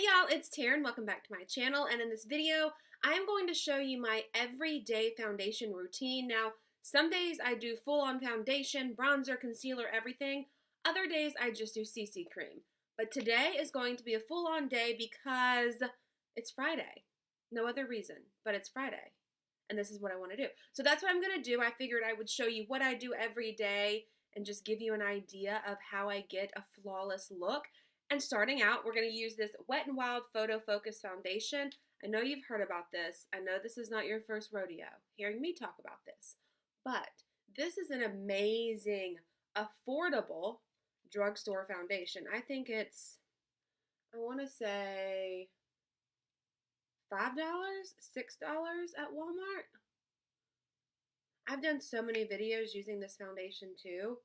Hey y'all, it's Taren. Welcome back to my channel, and in this video I am going to show you my everyday foundation routine. Now, some days I do full-on foundation, bronzer, concealer, everything. Other days I just do CC cream. But today is going to be a full-on day because it's Friday. No other reason, but it's Friday. And this is what I want to do. So that's what I'm going to do. I figured I would show you what I do every day and just give you an idea of how I get a flawless look. And starting out, we're going to use this Wet n Wild Photo Focus Foundation. I know you've heard about this. I know this is not your first rodeo hearing me talk about this. But this is an amazing, affordable drugstore foundation. I think it's, I want to say $5, $6 at Walmart. I've done so many videos using this foundation too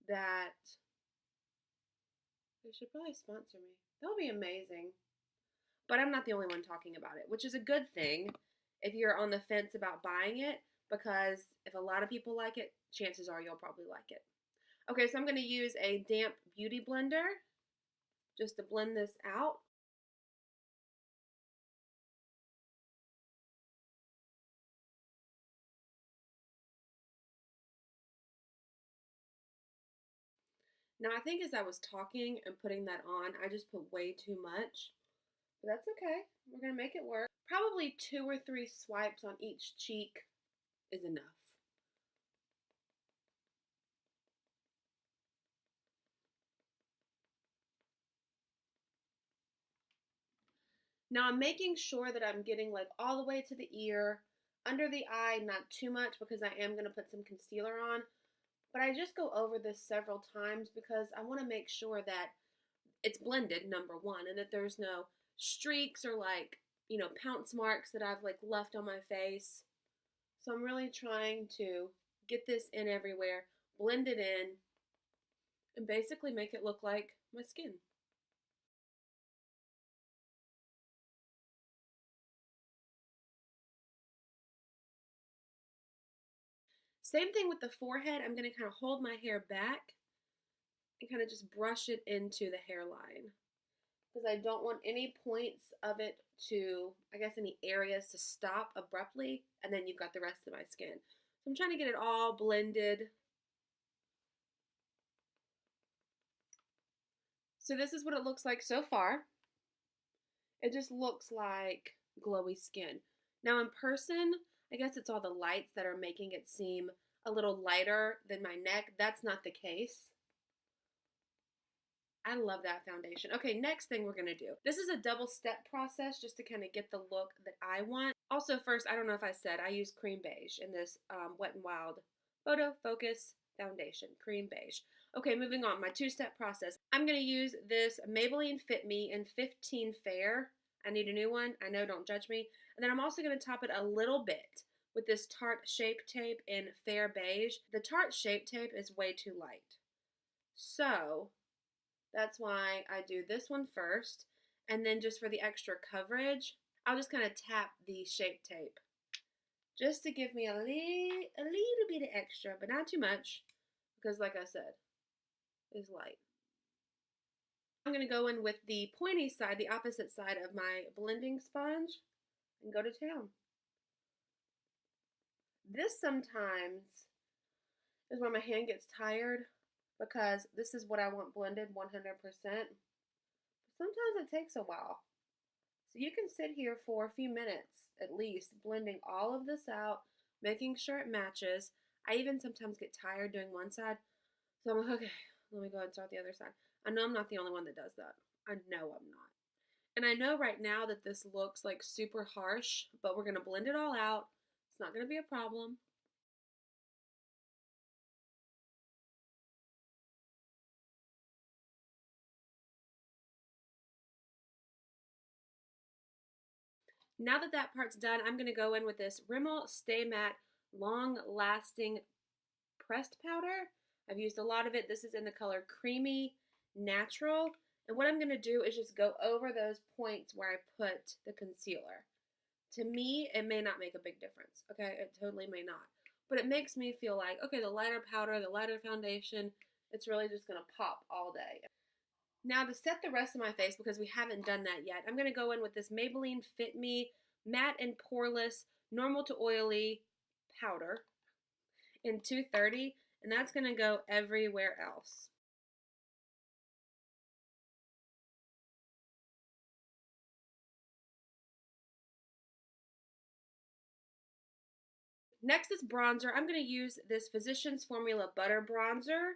that they should probably sponsor me. That would be amazing. But I'm not the only one talking about it, which is a good thing if you're on the fence about buying it, because if a lot of people like it, chances are you'll probably like it. Okay, so I'm going to use a damp beauty blender just to blend this out. Now, I think as I was talking and putting that on, I just put way too much. But that's okay. We're going to make it work. Probably 2 or 3 swipes on each cheek is enough. Now I'm making sure that I'm getting like all the way to the ear, under the eye, not too much because I am going to put some concealer on. But I just go over this several times because I want to make sure that it's blended, number one, and that there's no streaks or like, pounce marks that I've like left on my face. So I'm really trying to get this in everywhere, blend it in, and basically make it look like my skin. Same thing with the forehead. I'm going to kind of hold my hair back and kind of just brush it into the hairline, because I don't want any points of it to, any areas to stop abruptly, and then you've got the rest of my skin. So I'm trying to get it all blended. So this is what it looks like so far. It just looks like glowy skin. Now in person, I guess it's all the lights that are making it seem a little lighter than my neck. That's not the case. I love that foundation. Okay, next thing we're going to do. This is a double step process just to kind of get the look that I want. Also, first, I don't know if I said, I use cream beige in this Wet n Wild Photo Focus Foundation. Cream beige. Okay, moving on. My two-step process. I'm going to use this Maybelline Fit Me in 15 Fair. I need a new one. I know, don't judge me. And then I'm also going to top it a little bit with this Tarte Shape Tape in Fair Beige. The Tarte Shape Tape is way too light. So that's why I do this one first. And then just for the extra coverage, I'll just kind of tap the Shape Tape just to give me a little bit of extra, but not too much, because like I said, it's light. I'm going to go in with the pointy side, the opposite side of my blending sponge, and go to town. This sometimes is where my hand gets tired, because this is what I want blended 100%. Sometimes it takes a while. So you can sit here for a few minutes at least, blending all of this out, making sure it matches. I even sometimes get tired doing one side. So I'm like, okay, let me go ahead and start the other side. I know I'm not the only one that does that. I know I'm not. And I know right now that this looks like super harsh, but we're going to blend it all out. It's not going to be a problem. Now that that part's done, I'm going to go in with this Rimmel Stay Matte Long Lasting Pressed Powder. I've used a lot of it. This is in the color Creamy Natural. And what I'm going to do is just go over those points where I put the concealer. To me, it may not make a big difference. Okay, it totally may not. But it makes me feel like, okay, the lighter powder, the lighter foundation, it's really just going to pop all day. Now to set the rest of my face, because we haven't done that yet, I'm going to go in with this Maybelline Fit Me Matte and Poreless Normal to Oily Powder in 230, and that's going to go everywhere else. Next is bronzer. I'm going to use this Physicians Formula Butter Bronzer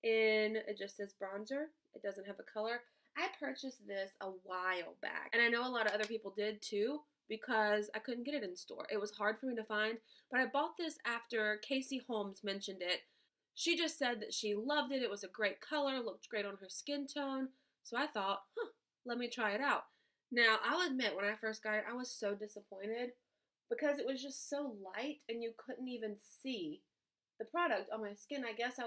it just says bronzer. It doesn't have a color. I purchased this a while back, and I know a lot of other people did too, because I couldn't get it in store. It was hard for me to find, but I bought this after Casey Holmes mentioned it. She just said that she loved it. It was a great color, looked great on her skin tone. So I thought, let me try it out. Now, I'll admit, when I first got it, I was so disappointed because it was just so light and you couldn't even see the product on my skin. I guess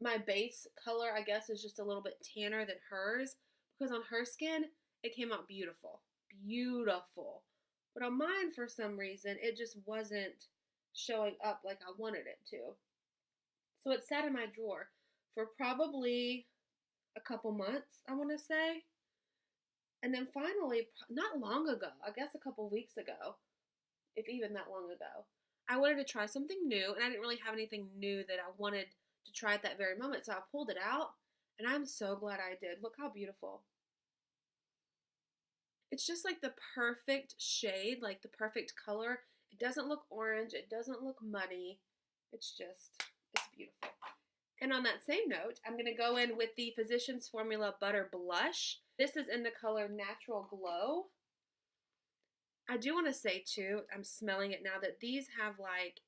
my base color, I guess, is just a little bit tanner than hers, because on her skin, it came out beautiful. Beautiful. But on mine, for some reason, it just wasn't showing up like I wanted it to. So it sat in my drawer for probably a couple months, I want to say. And then finally, not long ago, I guess a couple weeks ago, if even that long ago, I wanted to try something new, and I didn't really have anything new that I wanted to try at that very moment. So I pulled it out, and I'm so glad I did. Look how beautiful. It's just like the perfect shade, like the perfect color. It doesn't look orange. It doesn't look muddy. It's beautiful. And on that same note, I'm going to go in with the Physicians Formula Butter Blush. This is in the color Natural Glow. I do want to say too, I'm smelling it now, that these have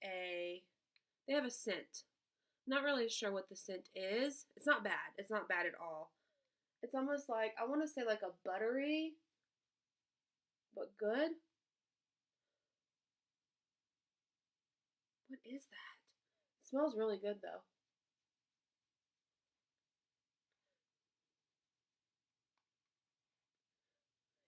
they have a scent. Not really sure what the scent is. It's not bad. It's not bad at all. It's almost like, I want to say like a buttery, but good. What is that? It smells really good though.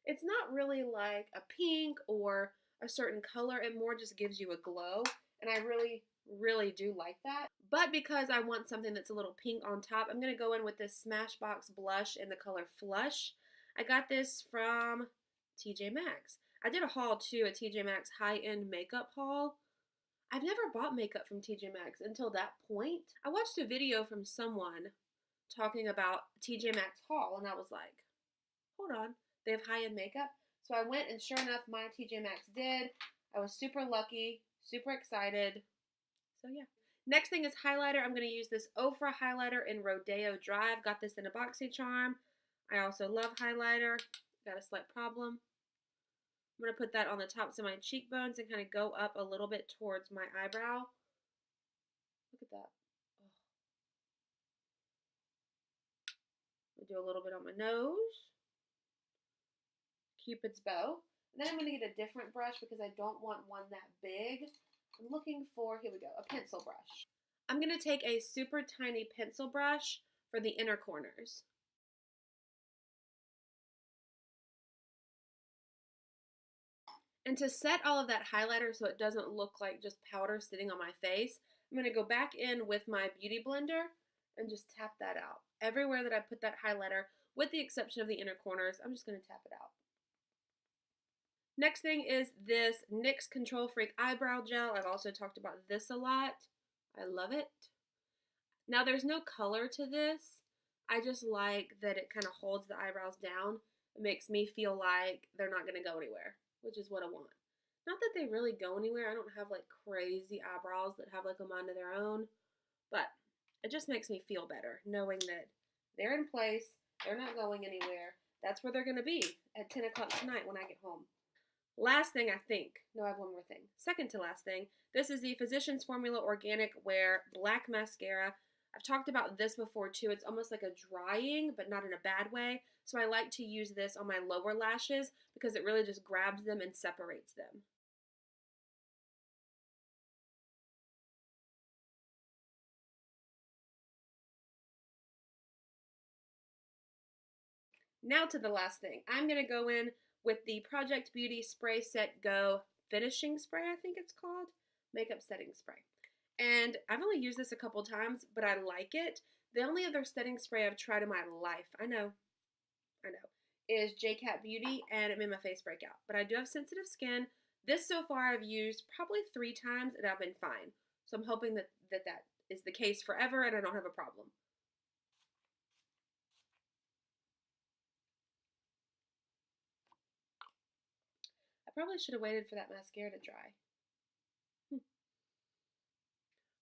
It's not really like a pink or a certain color. It more just gives you a glow. And I really, really do like that. But because I want something that's a little pink on top, I'm going to go in with this Smashbox blush in the color Flush. I got this from TJ Maxx. I did a haul too, a TJ Maxx high-end makeup haul. I've never bought makeup from TJ Maxx until that point. I watched a video from someone talking about TJ Maxx haul, and I was like, hold on, they have high-end makeup? So I went, and sure enough, my TJ Maxx did. I was super lucky, super excited. So yeah. Next thing is highlighter. I'm going to use this Ofra highlighter in Rodeo Drive. Got this in a BoxyCharm. I also love highlighter. Got a slight problem. I'm going to put that on the tops of my cheekbones and kind of go up a little bit towards my eyebrow. Look at that. Oh. I'm going to do a little bit on my nose. Cupid's bow. And then I'm going to get a different brush because I don't want one that big. I'm looking for, here we go, a pencil brush. I'm going to take a super tiny pencil brush for the inner corners. And to set all of that highlighter so it doesn't look like just powder sitting on my face, I'm going to go back in with my Beauty Blender and just tap that out. Everywhere that I put that highlighter, with the exception of the inner corners, I'm just going to tap it out. Next thing is this NYX Control-Freak Eyebrow Gel. I've also talked about this a lot. I love it. Now there's no color to this. I just like that it kind of holds the eyebrows down. It makes me feel like they're not going to go anywhere, which is what I want. Not that they really go anywhere. I don't have like crazy eyebrows that have like a mind of their own, but it just makes me feel better knowing that they're in place. They're not going anywhere. That's where they're going to be at 10 o'clock tonight when I get home. Last thing, I have one more thing. Second to last thing, this is the Physicians Formula Organic Wear Black Mascara. I've talked about this before too. It's almost like a drying, but not in a bad way. So I like to use this on my lower lashes because it really just grabs them and separates them. Now to the last thing. I'm going to go in with the Project Beauty Spray Set Go Finishing Spray, I think it's called. Makeup Setting Spray. And I've only used this a couple times, but I like it. The only other setting spray I've tried in my life, I know, is J-Cat Beauty, and it made my face break out. But I do have sensitive skin. This so far I've used probably 3 times, and I've been fine. So I'm hoping that is the case forever, and I don't have a problem. I probably should have waited for that mascara to dry.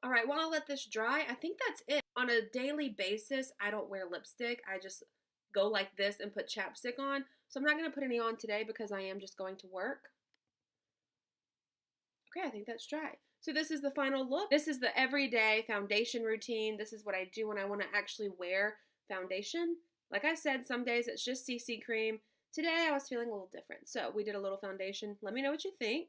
All right, while I let this dry, I think that's it. On a daily basis, I don't wear lipstick. I just go like this and put chapstick on. So I'm not going to put any on today because I am just going to work. Okay, I think that's dry. So this is the final look. This is the everyday foundation routine. This is what I do when I want to actually wear foundation. Like I said, some days it's just CC cream. Today I was feeling a little different. So we did a little foundation. Let me know what you think.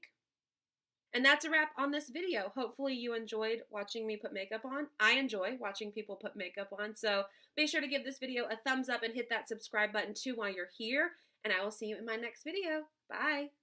And that's a wrap on this video. Hopefully you enjoyed watching me put makeup on. I enjoy watching people put makeup on. So be sure to give this video a thumbs up and hit that subscribe button too while you're here. And I will see you in my next video. Bye.